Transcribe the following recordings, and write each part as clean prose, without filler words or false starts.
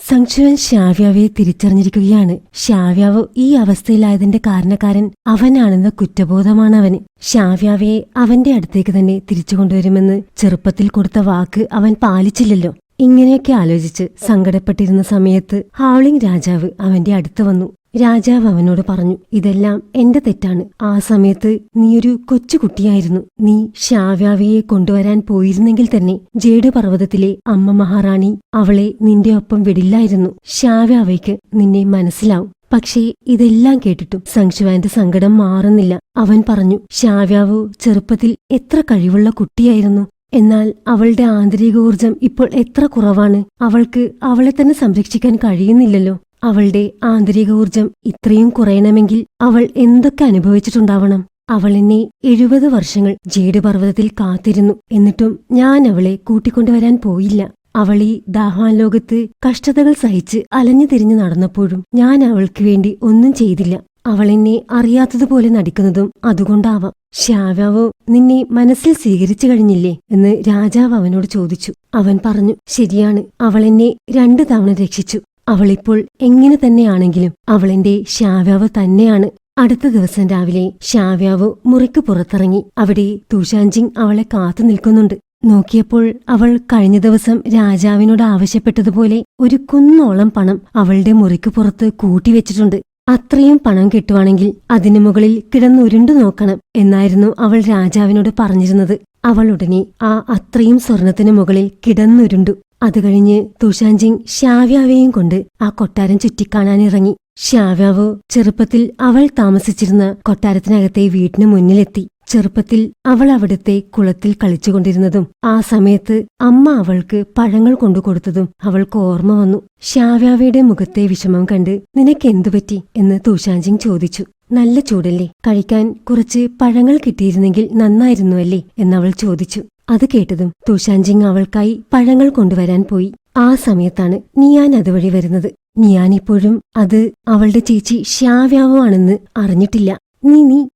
സംശുവൻ ഷാവ്യാവയെ തിരിച്ചറിഞ്ഞിരിക്കുകയാണ്. ഷാവ്യാവ് ഈ അവസ്ഥയിലായതിന്റെ കാരണക്കാരൻ അവനാണെന്ന കുറ്റബോധമാണവന്. ഷാവ്യാവയെ അവന്റെ അടുത്തേക്ക് തന്നെ തിരിച്ചു കൊണ്ടുവരുമെന്ന് ചെറുപ്പത്തിൽ കൊടുത്ത വാക്ക് അവൻ പാലിച്ചില്ലല്ലോ. ഇങ്ങനെയൊക്കെ ആലോചിച്ച് സങ്കടപ്പെട്ടിരുന്ന സമയത്ത് ഹൗളിംഗ് രാജാവ് അവന്റെ അടുത്ത് വന്നു. രാജാവ് അവനോട് പറഞ്ഞു, ഇതെല്ലാം എന്റെ തെറ്റാണ്. ആ സമയത്ത് നീയൊരു കൊച്ചുകുട്ടിയായിരുന്നു. നീ ഷാവ്യാവയെ കൊണ്ടുവരാൻ പോയിരുന്നെങ്കിൽ തന്നെ ജേഡ് പർവ്വതത്തിലെ അമ്മ മഹാറാണി അവളെ നിന്റെ ഒപ്പം വിടില്ലായിരുന്നു. ഷാവ്യാവയ്ക്ക് നിന്നെ മനസ്സിലാവും. പക്ഷേ ഇതെല്ലാം കേട്ടിട്ടും സംശുവാന്റെ സങ്കടം മാറുന്നില്ല. അവൻ പറഞ്ഞു, ഷാവ്യാവു ചെറുപ്പത്തിൽ എത്ര കഴിവുള്ള കുട്ടിയായിരുന്നു. എന്നാൽ അവളുടെ ആന്തരികോർജം ഇപ്പോൾ എത്ര കുറവാണ്. അവൾക്ക് അവളെ തന്നെ സംരക്ഷിക്കാൻ കഴിയുന്നില്ലല്ലോ. അവളുടെ ആന്തരിക ഊർജം ഇത്രയും കുറയണമെങ്കിൽ അവൾ എന്തൊക്കെ അനുഭവിച്ചിട്ടുണ്ടാവണം. അവൾ എന്നെ 70 വർഷങ്ങൾ ജേഡ് പർവ്വതത്തിൽ കാത്തിരുന്നു. എന്നിട്ടും ഞാൻ അവളെ കൂട്ടിക്കൊണ്ടുവരാൻ പോയില്ല. അവൾ ഈ ദാഹാൻ ലോകത്ത് കഷ്ടതകൾ സഹിച്ച് അലഞ്ഞു തിരിഞ്ഞു നടന്നപ്പോഴും ഞാൻ അവൾക്ക് വേണ്ടി ഒന്നും ചെയ്തില്ല. അവൾ എന്നെ അറിയാത്തതുപോലെ നടിക്കുന്നതും അതുകൊണ്ടാവാം. ഷാവ്യാവോ നിന്നെ മനസ്സിൽ സ്വീകരിച്ചു കഴിഞ്ഞില്ലേ എന്ന് രാജാവ് അവനോട് ചോദിച്ചു. അവൻ പറഞ്ഞു, ശരിയാണ്, അവൾ എന്നെ 2 തവണ രക്ഷിച്ചു. അവളിപ്പോൾ എങ്ങനെ തന്നെയാണെങ്കിലും അവളെന്റെ ഷാവ്യാവ് തന്നെയാണ്. അടുത്ത ദിവസം രാവിലെ ഷാവ്യാവ് മുറിക്ക് പുറത്തിറങ്ങി. അവിടെ തുഷാൻജിങ് അവളെ കാത്തു നിൽക്കുന്നുണ്ട്. നോക്കിയപ്പോൾ അവൾ കഴിഞ്ഞ ദിവസം രാജാവിനോട് ആവശ്യപ്പെട്ടതുപോലെ ഒരു കുന്നോളം പണം അവളുടെ മുറിക്ക് പുറത്ത് കൂട്ടിവെച്ചിട്ടുണ്ട്. അത്രയും പണം കിട്ടുവാണെങ്കിൽ അതിനു മുകളിൽ കിടന്നുരുണ്ടു നോക്കണം എന്നായിരുന്നു അവൾ രാജാവിനോട് പറഞ്ഞിരുന്നത്. അവൾ ഉടനെ അത്രയും സ്വർണത്തിനു മുകളിൽ കിടന്നുരുണ്ടു. അത് കഴിഞ്ഞ് തുഷാൻജിങ് ഷാവ്യാവയെയും കൊണ്ട് ആ കൊട്ടാരം ചുറ്റിക്കാണാനിറങ്ങി. ഷാവ്യാവോ ചെറുപ്പത്തിൽ അവൾ താമസിച്ചിരുന്ന കൊട്ടാരത്തിനകത്തെ വീട്ടിനു മുന്നിലെത്തി. ചെറുപ്പത്തിൽ അവൾ അവിടുത്തെ കുളത്തിൽ കളിച്ചുകൊണ്ടിരുന്നതും ആ സമയത്ത് അമ്മ അവൾക്ക് പഴങ്ങൾ കൊണ്ടുകൊടുത്തതും അവൾക്ക് ഓർമ്മ വന്നു. ഷാവ്യാവയുടെ മുഖത്തെ വിഷമം കണ്ട് നിനക്കെന്തുപറ്റി എന്ന് തുഷാൻജിങ് ചോദിച്ചു. നല്ല ചൂടല്ലേ, കഴിക്കാൻ കുറച്ച് പഴങ്ങൾ കിട്ടിയിരുന്നെങ്കിൽ നന്നായിരുന്നുവല്ലേ എന്നവൾ ചോദിച്ചു. അത് കേട്ടതും തുഷാൻജിങ് അവൾക്കായി പഴങ്ങൾ കൊണ്ടുവരാൻ പോയി. ആ സമയത്താണ് നിയാൻ അതുവഴി വരുന്നത്. നിയാനിപ്പോഴും അത് അവളുടെ ചേച്ചി ഷാവ്യാവോ ആണെന്ന് അറിഞ്ഞിട്ടില്ല.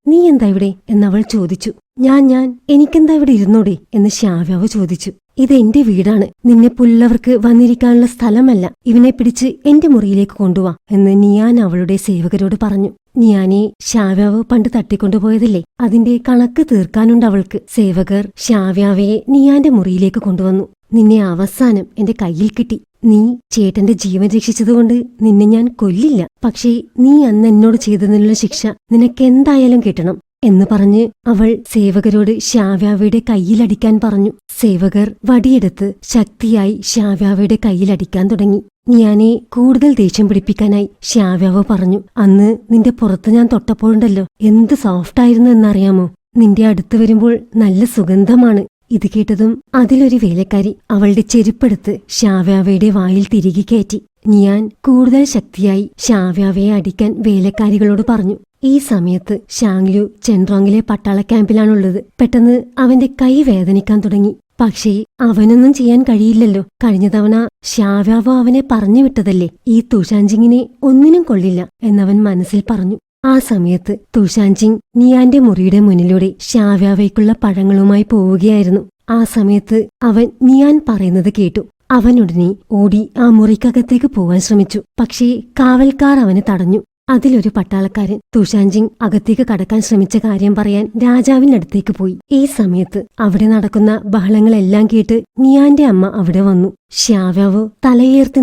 നീ എന്താ ഇവിടെ എന്നവൾ ചോദിച്ചു. ഞാൻ എനിക്കെന്താ ഇവിടെ ഇരുന്നൂടെ എന്ന് ഷാവ്യാവോ ചോദിച്ചു. ഇതെന്റെ വീടാണ്, നിന്നെ പുല്ലവർക്ക് വന്നിരിക്കാനുള്ള സ്ഥലമല്ല. ഇവനെ പിടിച്ച് എന്റെ മുറിയിലേക്ക് കൊണ്ടുവാ എന്ന് നിയാൻ അവളുടെ സേവകരോട് പറഞ്ഞു. നിയാനെ ഷാവ്യാവ് പണ്ട് തട്ടിക്കൊണ്ടുപോയതല്ലേ, അതിന്റെ കണക്ക് തീർക്കാനുണ്ടവൾക്ക്. സേവകർ ഷാവ്യാവയെ നിയാന്റെ മുറിയിലേക്ക് കൊണ്ടുവന്നു. നിന്നെ അവസാനം എന്റെ കയ്യിൽ കിട്ടി. നീ ചേട്ടന്റെ ജീവൻ രക്ഷിച്ചതുകൊണ്ട് നിന്നെ ഞാൻ കൊല്ലില്ല. പക്ഷേ നീ അന്ന് എന്നോട് ചെയ്തതിനുള്ള ശിക്ഷ നിനക്കെന്തായാലും കിട്ടണം എന്ന് പറഞ്ഞ് അവൾ സേവകരോട് ഷാവ്യാവയുടെ കയ്യിലടിക്കാൻ പറഞ്ഞു. സേവകർ വടിയെടുത്ത് ശക്തിയായി ഷാവ്യാവയുടെ കയ്യിലടിക്കാൻ തുടങ്ങി. ഞാനെ കൂടുതൽ ദേഷ്യം പിടിപ്പിക്കാനായി ഷാവ്യാവ പറഞ്ഞു, അന്ന് നിന്റെ പുറത്ത് ഞാൻ തൊട്ടപ്പോഴുണ്ടല്ലോ എന്ത് സോഫ്റ്റായിരുന്നു എന്നറിയാമോ. നിന്റെ അടുത്ത് വരുമ്പോൾ നല്ല സുഗന്ധമാണ്. ഇത് കേട്ടതും അതിലൊരു വേലക്കാരി അവളുടെ ചെരുപ്പെടുത്ത് ഷാവ്യാവയുടെ വായിൽ തിരികെ കയറ്റി. ഞാൻ കൂടുതൽ ശക്തിയായി ഷാവ്യാവയെ അടിക്കാൻ വേലക്കാരികളോട് പറഞ്ഞു. ഈ സമയത്ത് ഷാങ്ലു ചെൻറോങ്ങിലെ പട്ടാള ക്യാമ്പിലാണുള്ളത്. പെട്ടെന്ന് അവന്റെ കൈ വേദനിക്കാൻ തുടങ്ങി. പക്ഷേ അവനൊന്നും ചെയ്യാൻ കഴിയില്ലല്ലോ. കഴിഞ്ഞ തവണ ഷാവ്യാവോ അവനെ പറഞ്ഞു വിട്ടതല്ലേ. ഈ തുഷാൻജിങ്ങിനെ ഒന്നിനും കൊള്ളില്ല എന്നവൻ മനസ്സിൽ പറഞ്ഞു. ആ സമയത്ത് തുഷാൻജിങ് നിയാന്റെ മുറിയുടെ മുന്നിലൂടെ ഷാവ്യാവയ്ക്കുള്ള പഴങ്ങളുമായി പോവുകയായിരുന്നു. ആ സമയത്ത് അവൻ നിയാൻ പറയുന്നത് കേട്ടു. അവനുടനെ ഓടി ആ മുറിക്കകത്തേക്ക് പോവാൻ ശ്രമിച്ചു. പക്ഷേ കാവൽക്കാർ അവനെ തടഞ്ഞു. അതിലൊരു പട്ടാളക്കാരൻ തുഷാൻജിങ് അകത്തേക്ക് കടക്കാൻ ശ്രമിച്ച കാര്യം പറയാൻ രാജാവിനടുത്തേക്ക് പോയി. ഈ സമയത്ത് അവിടെ നടക്കുന്ന ബഹളങ്ങളെല്ലാം കേട്ട് നിയാന്റെ അമ്മ അവിടെ വന്നു. ഷാവ്യാവോ തലയേർത്തി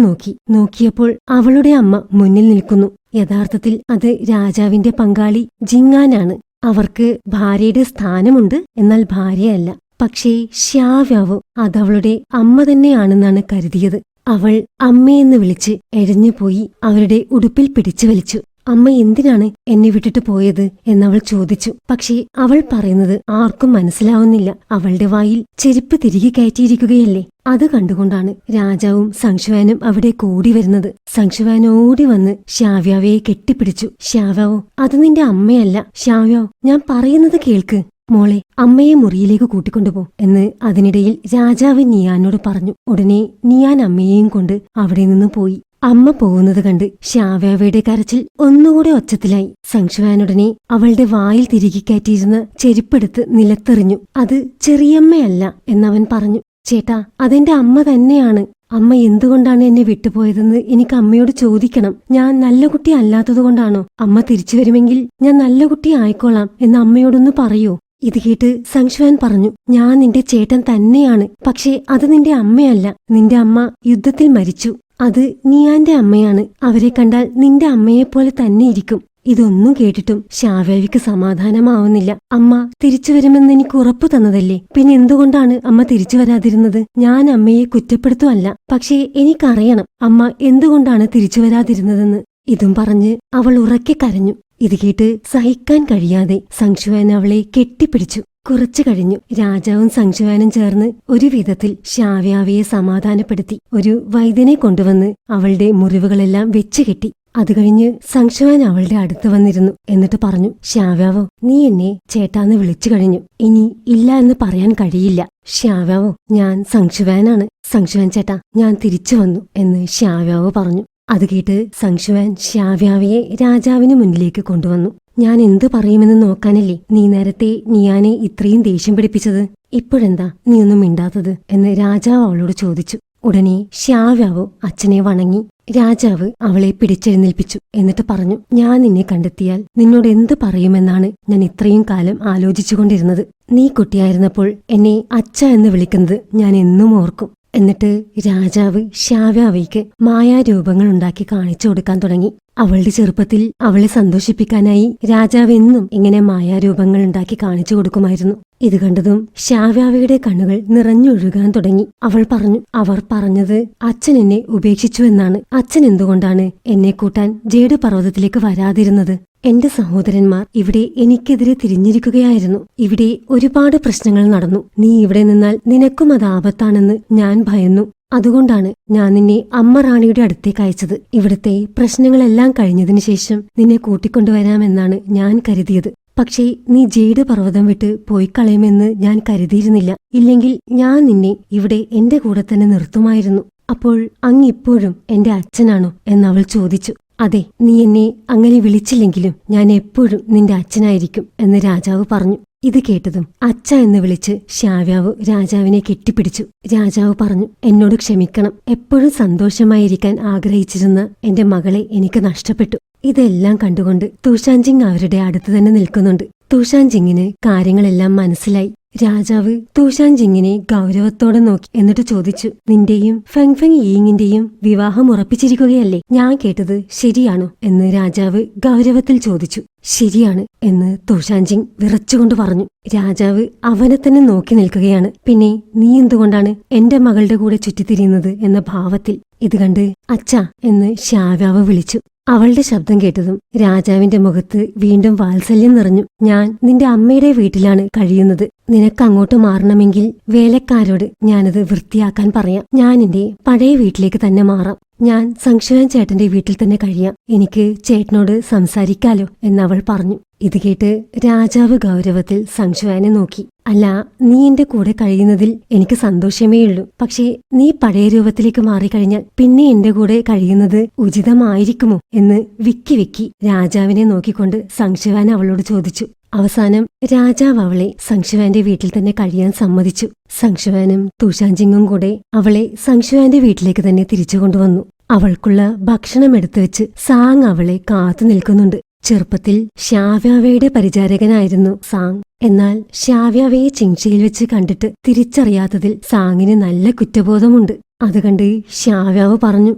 നോക്കിയപ്പോൾ അവളുടെ അമ്മ മുന്നിൽ നിൽക്കുന്നു. യഥാർത്ഥത്തിൽ അത് രാജാവിന്റെ പങ്കാളി ജിങ്ങാനാണ്. അവർക്ക് ഭാര്യയുടെ സ്ഥാനമുണ്ട്, എന്നാൽ ഭാര്യയല്ല. പക്ഷേ ഷാവ്യാവോ അതവളുടെ അമ്മ തന്നെയാണെന്നാണ് കരുതിയത്. അവൾ അമ്മയെന്ന് വിളിച്ച് എഴഞ്ഞുപോയി അവരുടെ ഉടുപ്പിൽ പിടിച്ചു വലിച്ചു. അമ്മ എന്തിനാണ് എന്നെ വിട്ടിട്ട് പോയത് എന്നവൾ ചോദിച്ചു. പക്ഷേ അവൾ പറയുന്നത് ആർക്കും മനസ്സിലാവുന്നില്ല. അവളുടെ വായിൽ ചെരുപ്പ് തിരികെ കയറ്റിയിരിക്കുകയല്ലേ. അത് കണ്ടുകൊണ്ടാണ് രാജാവും സംശുവാനും അവിടെ കൂടി വരുന്നത്. സംശുവാൻ ഓടി വന്ന് ഷാവ്യാവയെ കെട്ടിപ്പിടിച്ചു. ഷാവ്യാവോ, അത് നിന്റെ അമ്മയല്ല. ഷാവ്യാവോ, ഞാൻ പറയുന്നത് കേൾക്ക്. മോളെ, അമ്മയെ മുറിയിലേക്ക് കൂട്ടിക്കൊണ്ടുപോ എന്ന് അതിനിടയിൽ രാജാവ് നിയാനോട് പറഞ്ഞു. ഉടനെ നിയാൻ അമ്മയെയും കൊണ്ട് അവിടെ നിന്ന് പോയി. അമ്മ പോകുന്നത് കണ്ട് ഷാവ്യാവയുടെ കരച്ചിൽ ഒന്നുകൂടെ ഒച്ചത്തിലായി. സംശുവാനുടനെ അവളുടെ വായിൽ തിരികെ കയറ്റിയിരുന്ന ചെരുപ്പെടുത്ത് നിലത്തെറിഞ്ഞു. അത് ചെറിയമ്മയല്ല എന്നവൻ പറഞ്ഞു. ചേട്ടാ, അതെന്റെ അമ്മ തന്നെയാണ്. അമ്മ എന്തുകൊണ്ടാണ് എന്നെ വിട്ടുപോയതെന്ന് എനിക്ക് അമ്മയോട് ചോദിക്കണം. ഞാൻ നല്ല കുട്ടി അല്ലാത്തതുകൊണ്ടാണോ? അമ്മ തിരിച്ചു വരുമെങ്കിൽ ഞാൻ നല്ല കുട്ടി ആയിക്കോളാം എന്ന് അമ്മയോടൊന്ന് പറയൂ. ഇത് കേട്ട് സംശുവാൻ പറഞ്ഞു, ഞാൻ നിന്റെ ചേട്ടൻ തന്നെയാണ്. പക്ഷേ അത് നിന്റെ അമ്മയല്ല. നിന്റെ അമ്മ യുദ്ധത്തിൽ മരിച്ചു. അത് നിയാന്റെ അമ്മയാണ്. അവരെ കണ്ടാൽ നിന്റെ അമ്മയെപ്പോലെ തന്നെ ഇരിക്കും. ഇതൊന്നും കേട്ടിട്ടും ശാവ്യാവിക്ക് സമാധാനമാവുന്നില്ല. അമ്മ തിരിച്ചു വരുമെന്ന് എനിക്ക് ഉറപ്പു തന്നതല്ലേ, പിന്നെ എന്തുകൊണ്ടാണ് അമ്മ തിരിച്ചു വരാതിരുന്നത്? ഞാൻ അമ്മയെ കുറ്റപ്പെടുത്തുമല്ല, പക്ഷേ എനിക്കറിയണം അമ്മ എന്തുകൊണ്ടാണ് തിരിച്ചു വരാതിരുന്നതെന്ന്. ഇതും പറഞ്ഞ് അവൾ ഉറക്കെ കരഞ്ഞു. ഇത് കേട്ട് സഹിക്കാൻ കഴിയാതെ സംശുവാൻ അവളെ കെട്ടിപ്പിടിച്ചു. കുറച്ചു കഴിഞ്ഞു രാജാവും സംശുവാനും ചേർന്ന് ഒരു വിധത്തിൽ ശാവ്യാവിയെ സമാധാനപ്പെടുത്തി ഒരു വൈദ്യനെ കൊണ്ടുവന്ന് അവളുടെ മുറിവുകളെല്ലാം വെച്ചുകെട്ടി. അത് കഴിഞ്ഞ് സംശുവാൻ അവളുടെ അടുത്ത് വന്നിരുന്നു. എന്നിട്ട് പറഞ്ഞു, ശാവ്യാവോ, നീ എന്നെ ചേട്ടാന്ന് വിളിച്ചു കഴിഞ്ഞു. ഇനി ഇല്ല എന്ന് പറയാൻ കഴിയില്ല. ശാവ്യാവോ, ഞാൻ സംശുവാനാണ്. സംശുവാൻ ചേട്ടാ, ഞാൻ തിരിച്ചു വന്നു എന്ന് ശാവ്യാവോ പറഞ്ഞു. അത് കേട്ട് സംശുവാൻ ശാവ്യാവിയെ രാജാവിന് മുന്നിലേക്ക് കൊണ്ടുവന്നു. ഞാൻ എന്തു പറയുമെന്ന് നോക്കാനല്ലേ നീ നേരത്തെ നിയാനെ ഇത്രയും ദേഷ്യം പിടിപ്പിച്ചത്? ഇപ്പോഴെന്താ നീ ഒന്നും മിണ്ടാത്തത് എന്ന് രാജാവ് അവളോട് ചോദിച്ചു. ഉടനെ ശാവ്യാവോ അച്ഛനെ വണങ്ങി. രാജാവ് അവളെ പിടിച്ചെഴുന്നേൽപ്പിച്ചു. എന്നിട്ട് പറഞ്ഞു, ഞാൻ നിന്നെ കണ്ടെത്തിയാൽ നിന്നോട് എന്തു പറയുമെന്നാണ് ഞാൻ ഇത്രയും കാലം ആലോചിച്ചുകൊണ്ടിരുന്നത്. നീ കുട്ടിയായിരുന്നപ്പോൾ എന്നെ അച്ഛ എന്ന് വിളിക്കുന്നത് ഞാൻ എന്നും ഓർക്കും. എന്നിട്ട് രാജാവ് ശാവ്യാവിക്ക് മായാരൂപങ്ങൾ ഉണ്ടാക്കി കാണിച്ചു കൊടുക്കാൻ തുടങ്ങി. അവളുടെ ചെറുപ്പത്തിൽ അവളെ സന്തോഷിപ്പിക്കാനായി രാജാവ് എന്നും ഇങ്ങനെ മായാരൂപങ്ങൾ ഉണ്ടാക്കി കാണിച്ചു കൊടുക്കുമായിരുന്നു. ഇത് കണ്ടതും ശാവ്യാവിയുടെ കണ്ണുകൾ നിറഞ്ഞൊഴുകാൻ തുടങ്ങി. അവൾ പറഞ്ഞു, അവർ പറഞ്ഞത് അച്ഛൻ എന്നെ ഉപേക്ഷിച്ചു എന്നാണ്. അച്ഛൻ എന്തുകൊണ്ടാണ് എന്നെ കൂട്ടാൻ ജേഡ് പർവ്വതത്തിലേക്ക് വരാതിരുന്നത്? എന്റെ സഹോദരന്മാർ ഇവിടെ എനിക്കെതിരെ തിരിഞ്ഞിരിക്കുകയായിരുന്നു. ഇവിടെ ഒരുപാട് പ്രശ്നങ്ങൾ നടന്നു. നീ ഇവിടെ നിന്നാൽ നിനക്കും അത് ആപത്താണെന്ന് ഞാൻ ഭയന്നു. അതുകൊണ്ടാണ് ഞാൻ നിന്നെ അമ്മ റാണിയുടെ അടുത്തേക്ക് അയച്ചത്. ഇവിടുത്തെ പ്രശ്നങ്ങളെല്ലാം കഴിഞ്ഞതിനു ശേഷം നിന്നെ കൂട്ടിക്കൊണ്ടുവരാമെന്നാണ് ഞാൻ കരുതിയത്. പക്ഷേ നീ ജേഡ് പർവ്വതം വിട്ട് പോയി കളയുമെന്ന് ഞാൻ കരുതിയിരുന്നില്ല. ഇല്ലെങ്കിൽ ഞാൻ നിന്നെ ഇവിടെ എന്റെ കൂടെ തന്നെ നിർത്തുമായിരുന്നു. അപ്പോൾ അങ്ങിപ്പോഴും എന്റെ അച്ഛനാണോ എന്നവൾ ചോദിച്ചു. അതെ, നീ എന്നെ അങ്ങനെ വിളിച്ചില്ലെങ്കിലും ഞാൻ എപ്പോഴും നിന്റെ അച്ഛനായിരിക്കും എന്ന് രാജാവ് പറഞ്ഞു. ഇത് കേട്ടതും അച്ഛ എന്ന് വിളിച്ച് ശാവ്യാവ് രാജാവിനെ കെട്ടിപ്പിടിച്ചു. രാജാവ് പറഞ്ഞു, എന്നോട് ക്ഷമിക്കണം. എപ്പോഴും സന്തോഷമായിരിക്കാൻ ആഗ്രഹിച്ചിരുന്ന എന്റെ മകളെ എനിക്ക് നഷ്ടപ്പെട്ടു. ഇതെല്ലാം കണ്ടുകൊണ്ട് തൂഷാൻജിങ് അവരുടെ അടുത്ത് തന്നെ നിൽക്കുന്നുണ്ട്. തൂഷാൻജിങ്ങിന് കാര്യങ്ങളെല്ലാം മനസ്സിലായി. രാജാവ് തൂഷാൻജിങ്ങിനെ ഗൗരവത്തോടെ നോക്കി. എന്നിട്ട് ചോദിച്ചു, നിന്റെയും ഫെങ്ഫെങ് യീങ്ങിന്റെയും വിവാഹം ഉറപ്പിച്ചിരിക്കുകയല്ലേ? ഞാൻ കേട്ടത് ശരിയാണോ എന്ന് രാജാവ് ഗൗരവത്തിൽ ചോദിച്ചു. ശരിയാണ് എന്ന് തൂഷാൻജിങ് വിറച്ചുകൊണ്ട് പറഞ്ഞു. രാജാവ് അവനെ തന്നെ നോക്കി നിൽക്കുകയാണ്. പിന്നെ നീ എന്തുകൊണ്ടാണ് എന്റെ മകളുടെ കൂടെ ചുറ്റിത്തിരിയുന്നത് എന്ന ഭാവത്തിൽ. ഇത് കണ്ട് അച്ഛാ എന്ന് ശാവ്യാവ് വിളിച്ചു. അവളുടെ ശബ്ദം കേട്ടതും രാജാവിന്റെ മുഖത്ത് വീണ്ടും വാത്സല്യം നിറഞ്ഞു. ഞാൻ നിന്റെ അമ്മയുടെ വീട്ടിലാണ് കഴിയുന്നത്. നിനക്ക് അങ്ങോട്ട് മാറണമെങ്കിൽ വേലക്കാരോട് ഞാനത് വൃത്തിയാക്കാൻ പറയാം. ഞാൻ എന്റെ പഴയ വീട്ടിലേക്ക് തന്നെ മാറാം. ഞാൻ സംശുവാൻ ചേട്ടന്റെ വീട്ടിൽ തന്നെ കഴിയാം. എനിക്ക് ചേട്ടനോട് സംസാരിക്കാലോ എന്നവൾ പറഞ്ഞു. ഇത് കേട്ട് രാജാവ് ഗൗരവത്തിൽ സംശുവാനെ നോക്കി. അല്ല, നീ എന്റെ കൂടെ കഴിയുന്നതിൽ എനിക്ക് സന്തോഷമേയുള്ളൂ. പക്ഷേ നീ പഴയ രൂപത്തിലേക്ക് മാറിക്കഴിഞ്ഞാൽ പിന്നെ എന്റെ കൂടെ കഴിയുന്നത് ഉചിതമായിരിക്കുമോ എന്ന് വിക്കി രാജാവിനെ നോക്കിക്കൊണ്ട് സംശുവാൻ അവളോട് ചോദിച്ചു. അവസാനം രാജാവ് അവളെ സംശുവാന്റെ വീട്ടിൽ തന്നെ കഴിയാൻ സമ്മതിച്ചു. സംശുവാനും തൂഷാൻജിങ്ങും കൂടെ അവളെ സംശുവാന്റെ വീട്ടിലേക്ക് തന്നെ തിരിച്ചു കൊണ്ടുവന്നു. അവൾക്കുള്ള ഭക്ഷണം എടുത്തുവെച്ച് സാങ് അവളെ കാത്തു നിൽക്കുന്നുണ്ട്. ചെറുപ്പത്തിൽ ശാവ്യാവയുടെ പരിചാരകനായിരുന്നു സാങ്. എന്നാൽ ശാവ്യാവയെ ചിങ്ഷയിൽ വെച്ച് കണ്ടിട്ട് തിരിച്ചറിയാത്തതിൽ സാങ്ങിന് നല്ല കുറ്റബോധമുണ്ട്. അത് കണ്ട് ശാവ്യാവ് പറഞ്ഞു,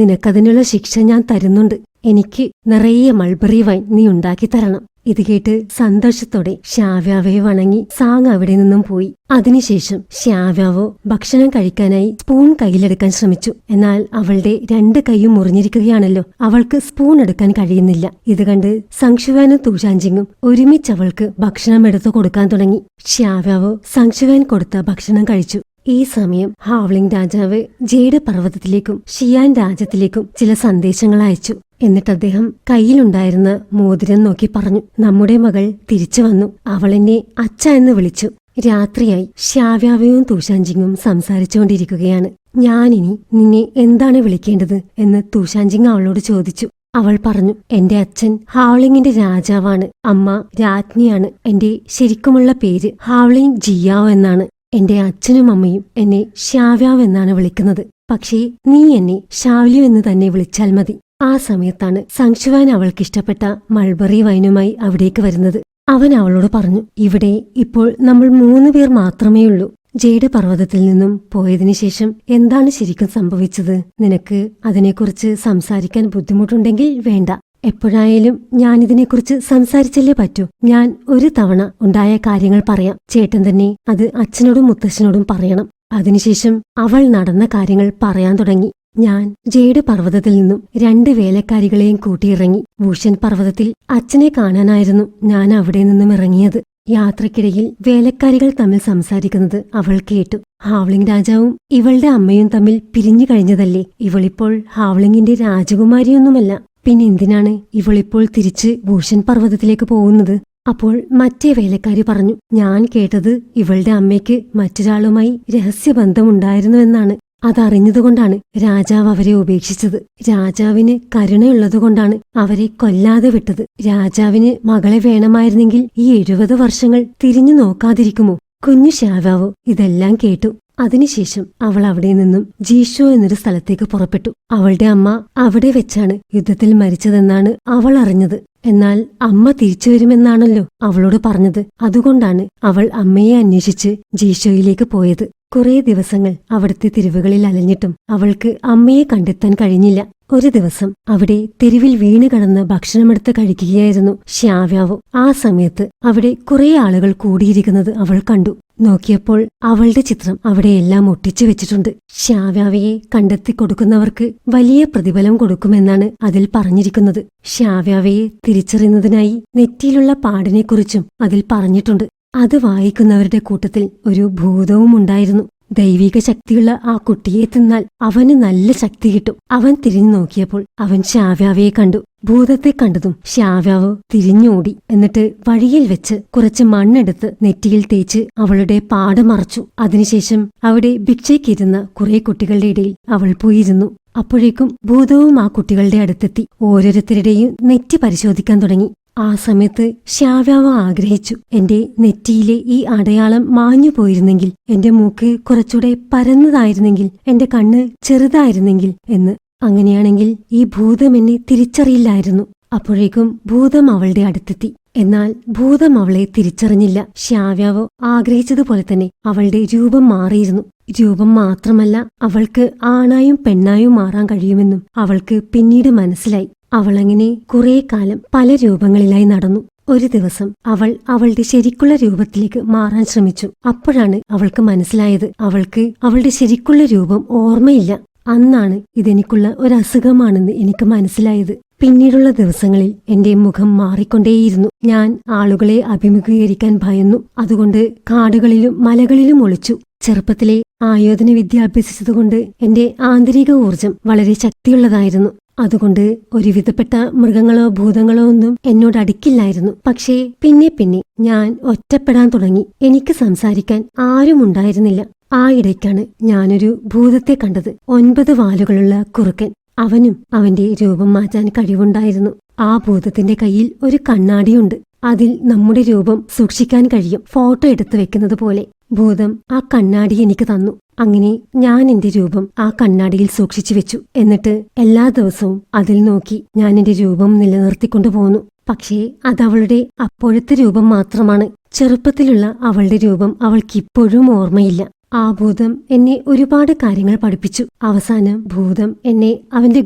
നിനക്കതിനുള്ള ശിക്ഷ ഞാൻ തരുന്നുണ്ട്. എനിക്ക് നിറയെ മൾബറി വൈൻ നീ ഉണ്ടാക്കി തരണം. ഇത് കേട്ട് സന്തോഷത്തോടെ ശാവ്യാവയെ വണങ്ങി സാങ് അവിടെ നിന്നും പോയി. അതിനുശേഷം ശാവ്യാവോ ഭക്ഷണം കഴിക്കാനായി സ്പൂൺ കയ്യിലെടുക്കാൻ ശ്രമിച്ചു. എന്നാൽ അവളുടെ 2 കൈയും മുറിഞ്ഞിരിക്കുകയാണല്ലോ. അവൾക്ക് സ്പൂൺ എടുക്കാൻ കഴിയുന്നില്ല. ഇത് കണ്ട് സംശുവാനും തൂഷാൻജിങ്ങും ഒരുമിച്ച് അവൾക്ക് ഭക്ഷണം എടുത്തു കൊടുക്കാൻ തുടങ്ങി. ശാവ്യാവോ സംശുവാൻ കൊടുത്ത ഭക്ഷണം കഴിച്ചു. ഈ സമയം ഹാവ്ലിംഗ് രാജാവ് ജേഡ് പർവ്വതത്തിലേക്കും ഷിയാൻ രാജ്യത്തിലേക്കും ചില സന്ദേശങ്ങൾ അയച്ചു. എന്നിട്ട് അദ്ദേഹം കയ്യിലുണ്ടായിരുന്ന മോതിരം നോക്കി പറഞ്ഞു, നമ്മുടെ മകൾ തിരിച്ചു വന്നു. അവളെന്നെ അച്ഛ എന്ന് വിളിച്ചു. രാത്രിയായി. ശാവ്യാവയും തൂഷാൻജിങ്ങും സംസാരിച്ചുകൊണ്ടിരിക്കുകയാണ്. ഞാനിനി നിന്നെ എന്താണ് വിളിക്കേണ്ടത് എന്ന് തൂഷാൻജിങ് അവളോട് ചോദിച്ചു. അവൾ പറഞ്ഞു, എന്റെ അച്ഛൻ ഹാവ്ലിങ്ങിന്റെ രാജാവാണ്. അമ്മ രാജ്ഞിയാണ്. എന്റെ ശരിക്കുമുള്ള പേര് ഹാവ്ലിങ് ജിയാവോ എന്നാണ്. എന്റെ അച്ഛനും അമ്മയും എന്നെ ശാവ്യാവ് എന്നാണ് വിളിക്കുന്നത്. പക്ഷേ നീ എന്നെ ഷാവ്ലു എന്ന് തന്നെ വിളിച്ചാൽ മതി. ആ സമയത്താണ് സംശുവാൻ അവൾക്കിഷ്ടപ്പെട്ട മൾബറി വൈനുമായി അവിടേക്ക് വരുന്നത്. അവൻ അവളോട് പറഞ്ഞു, ഇവിടെ ഇപ്പോൾ നമ്മൾ 3 പേർ മാത്രമേയുള്ളൂ. ജേഡ് പർവ്വതത്തിൽ നിന്നും പോയതിനു ശേഷം എന്താണ് ശരിക്കും സംഭവിച്ചത്? നിനക്ക് അതിനെക്കുറിച്ച് സംസാരിക്കാൻ ബുദ്ധിമുട്ടുണ്ടെങ്കിൽ വേണ്ട. എപ്പോഴായാലും ഞാനിതിനെക്കുറിച്ച് സംസാരിച്ചല്ലേ പറ്റൂ. ഞാൻ ഒരു തവണ ഉണ്ടായ കാര്യങ്ങൾ പറയാം. ചേട്ടൻ തന്നെ അത് അച്ഛനോടും മുത്തശ്ശനോടും പറയണം. അതിനുശേഷം അവൾ നടന്ന കാര്യങ്ങൾ പറയാൻ തുടങ്ങി. ഞാൻ ജേഡ് പർവ്വതത്തിൽ നിന്നും 2 വേലക്കാരികളെയും കൂട്ടിയിറങ്ങി. വൂഷൻ പർവ്വതത്തിൽ അച്ഛനെ കാണാനായിരുന്നു ഞാൻ അവിടെ നിന്നും ഇറങ്ങിയത്. യാത്രക്കിടയിൽ വേലക്കാരികൾ തമ്മിൽ സംസാരിക്കുന്നത് അവൾ കേട്ടു. ഹാവ്ലിംഗ് രാജാവും ഇവളുടെ അമ്മയും തമ്മിൽ പിരിഞ്ഞു കഴിഞ്ഞതല്ലേ. ഇവളിപ്പോൾ ഹാവ്ലിംഗിന്റെ രാജകുമാരിയൊന്നുമല്ല. പിന്നെന്തിനാണ് ഇവളിപ്പോൾ തിരിച്ച് ഭൂഷൻ പർവ്വതത്തിലേക്ക് പോകുന്നത്? അപ്പോൾ മറ്റേ വേലക്കാരി പറഞ്ഞു, ഞാൻ കേട്ടത് ഇവളുടെ അമ്മയ്ക്ക് മറ്റൊരാളുമായി രഹസ്യബന്ധമുണ്ടായിരുന്നുവെന്നാണ്. അതറിഞ്ഞതുകൊണ്ടാണ് രാജാവ് അവരെ ഉപേക്ഷിച്ചത്. രാജാവിന് കരുണയുള്ളതുകൊണ്ടാണ് അവരെ കൊല്ലാതെ വിട്ടത്. രാജാവിന് മകളെ വേണമായിരുന്നെങ്കിൽ ഈ 70 വർഷങ്ങൾ തിരിഞ്ഞു നോക്കാതിരിക്കുമോ? കുഞ്ഞു ഷാവാവോ ഇതെല്ലാം കേട്ടു. അതിനുശേഷം അവൾ അവിടെ നിന്നും ജീഷോ എന്നൊരു സ്ഥലത്തേക്ക് പുറപ്പെട്ടു. അവളുടെ അമ്മ അവിടെ വെച്ചാണ് യുദ്ധത്തിൽ മരിച്ചതെന്നാണ് അവൾ അറിഞ്ഞത്. എന്നാൽ അമ്മ തിരിച്ചുവരുമെന്നാണല്ലോ അവളോട് പറഞ്ഞത്. അതുകൊണ്ടാണ് അവൾ അമ്മയെ അന്വേഷിച്ച് ജീഷോയിലേക്ക് പോയത്. കുറേ ദിവസങ്ങൾ അവിടുത്തെ തെരുവുകളിൽ അലഞ്ഞിട്ടും അവൾക്ക് അമ്മയെ കണ്ടെത്താൻ കഴിഞ്ഞില്ല. ഒരു ദിവസം അവിടെ തെരുവിൽ വീണ് കടന്ന് ഭക്ഷണമെടുത്ത് കഴിക്കുകയായിരുന്നു ഷ്യാവ്യാവോ. ആ സമയത്ത് അവിടെ കുറേ ആളുകൾ കൂടിയിരിക്കുന്നത് അവൾ കണ്ടു. നോക്കിയപ്പോൾ അവളുടെ ചിത്രം അവിടെയെല്ലാം ഒട്ടിച്ചു വെച്ചിട്ടുണ്ട്. ഷ്യാവ്യാവയെ കണ്ടെത്തി കൊടുക്കുന്നവർക്ക് വലിയ പ്രതിഫലം കൊടുക്കുമെന്നാണ് അതിൽ പറഞ്ഞിരിക്കുന്നത്. ഷ്യാവ്യാവയെ തിരിച്ചറിയുന്നതിനായി നെറ്റിയിലുള്ള പാടിനെക്കുറിച്ചും അതിൽ പറഞ്ഞിട്ടുണ്ട്. അത് വായിക്കുന്നവരുടെ കൂട്ടത്തിൽ ഒരു ഭൂതവും ഉണ്ടായിരുന്നു. ദൈവിക ശക്തിയുള്ള ആ കുട്ടിയെ തിന്നാൽ അവന് നല്ല ശക്തി കിട്ടും. അവൻ തിരിഞ്ഞു നോക്കിയപ്പോൾ അവൻ ഷ്യാവ്യാവയെ കണ്ടു. ഭൂതത്തെ കണ്ടതും ഷ്യാവ്യാവ് തിരിഞ്ഞോടി. എന്നിട്ട് വഴിയിൽ വെച്ച് കുറച്ച് മണ്ണെടുത്ത് നെറ്റിയിൽ തേച്ച് അവളുടെ പാട മറച്ചു. അതിനുശേഷം അവിടെ ഭിക്ഷയ്ക്കിരുന്ന കുറെ കുട്ടികളുടെ ഇടയിൽ അവൾ പോയിരുന്നു. അപ്പോഴേക്കും ഭൂതവും ആ കുട്ടികളുടെ അടുത്തെത്തി ഓരോരുത്തരുടെയും നെറ്റി പരിശോധിക്കാൻ തുടങ്ങി. ആ സമയത്ത് ഷ്യാവ്യാവ് ആഗ്രഹിച്ചു, എന്റെ നെറ്റിയിലെ ഈ അടയാളം മാഞ്ഞു പോയിരുന്നെങ്കിൽ, എന്റെ മൂക്ക് കുറച്ചുകൂടെ പരന്നതായിരുന്നെങ്കിൽ, എന്റെ കണ്ണ് ചെറുതായിരുന്നെങ്കിൽ എന്ന്. അങ്ങനെയാണെങ്കിൽ ഈ ഭൂതം എന്നെ തിരിച്ചറിയില്ലായിരുന്നു. അപ്പോഴേക്കും ഭൂതം അവളുടെ അടുത്തെത്തി. എന്നാൽ ഭൂതം അവളെ തിരിച്ചറിഞ്ഞില്ല. ഷ്യാവ്യാവ് ആഗ്രഹിച്ചതുപോലെ തന്നെ അവളുടെ രൂപം മാറിയിരുന്നു. രൂപം മാത്രമല്ല, അവൾക്ക് ആണായും പെണ്ണായും മാറാൻ കഴിയുമെന്നും അവൾക്ക് പിന്നീട് മനസ്സിലായി. അവളങ്ങനെ കുറേ കാലം പല രൂപങ്ങളിലായി നടന്നു. ഒരു ദിവസം അവൾ അവളുടെ ശരിക്കുള്ള രൂപത്തിലേക്ക് മാറാൻ ശ്രമിച്ചു. അപ്പോഴാണ് അവൾക്ക് മനസ്സിലായത് അവൾക്ക് അവളുടെ ശരിക്കുള്ള രൂപം ഓർമ്മയില്ല. അന്നാണ് ഇതെനിക്കുള്ള ഒരസുഖമാണെന്ന് എനിക്ക് മനസ്സിലായത്. പിന്നീടുള്ള ദിവസങ്ങളിൽ എന്റെ മുഖം മാറിക്കൊണ്ടേയിരുന്നു. ഞാൻ ആളുകളെ അഭിമുഖീകരിക്കാൻ ഭയന്നു. അതുകൊണ്ട് കാടുകളിലും മലകളിലും ഒളിച്ചു. ചെറുപ്പത്തിലെ ആയോധന വിദ്യ അഭ്യസിച്ചതുകൊണ്ട് എന്റെ ആന്തരിക ഊർജം വളരെ ശക്തിയുള്ളതായിരുന്നു. അതുകൊണ്ട് ഒരുവിധപ്പെട്ട മൃഗങ്ങളോ ഭൂതങ്ങളോ ഒന്നും എന്നോട് അടുക്കില്ലായിരുന്നു. പക്ഷേ പിന്നെ പിന്നെ ഞാൻ ഒറ്റപ്പെടാൻ തുടങ്ങി. എനിക്ക് സംസാരിക്കാൻ ആരുമുണ്ടായിരുന്നില്ല. ആ ഇടയ്ക്കാണ് ഞാനൊരു ഭൂതത്തെ കണ്ടത്. 9 വാലുകളുള്ള കുറുക്കൻ. അവനും അവന്റെ രൂപം മാറ്റാൻ കഴിവുണ്ടായിരുന്നു. ആ ഭൂതത്തിന്റെ കയ്യിൽ ഒരു കണ്ണാടിയുണ്ട്. അതിൽ നമ്മുടെ രൂപം സൂക്ഷിക്കാൻ കഴിയും, ഫോട്ടോ എടുത്തു വെക്കുന്നത് പോലെ. ഭൂതം ആ കണ്ണാടി എനിക്ക് തന്നു. അങ്ങനെ ഞാൻ എന്റെ രൂപം ആ കണ്ണാടിയിൽ സൂക്ഷിച്ചു വെച്ചു. എന്നിട്ട് എല്ലാ ദിവസവും അതിൽ നോക്കി ഞാൻ എന്റെ രൂപം നിലനിർത്തിക്കൊണ്ടുപോന്നു. പക്ഷേ അതവളുടെ അപ്പോഴത്തെ രൂപം മാത്രമാണ്. ചെറുപ്പത്തിലുള്ള അവളുടെ രൂപം അവൾക്കിപ്പോഴും ഓർമ്മയില്ല. ആ ഭൂതം എന്നെ ഒരുപാട് കാര്യങ്ങൾ പഠിപ്പിച്ചു. അവസാനം ഭൂതം എന്നെ അവന്റെ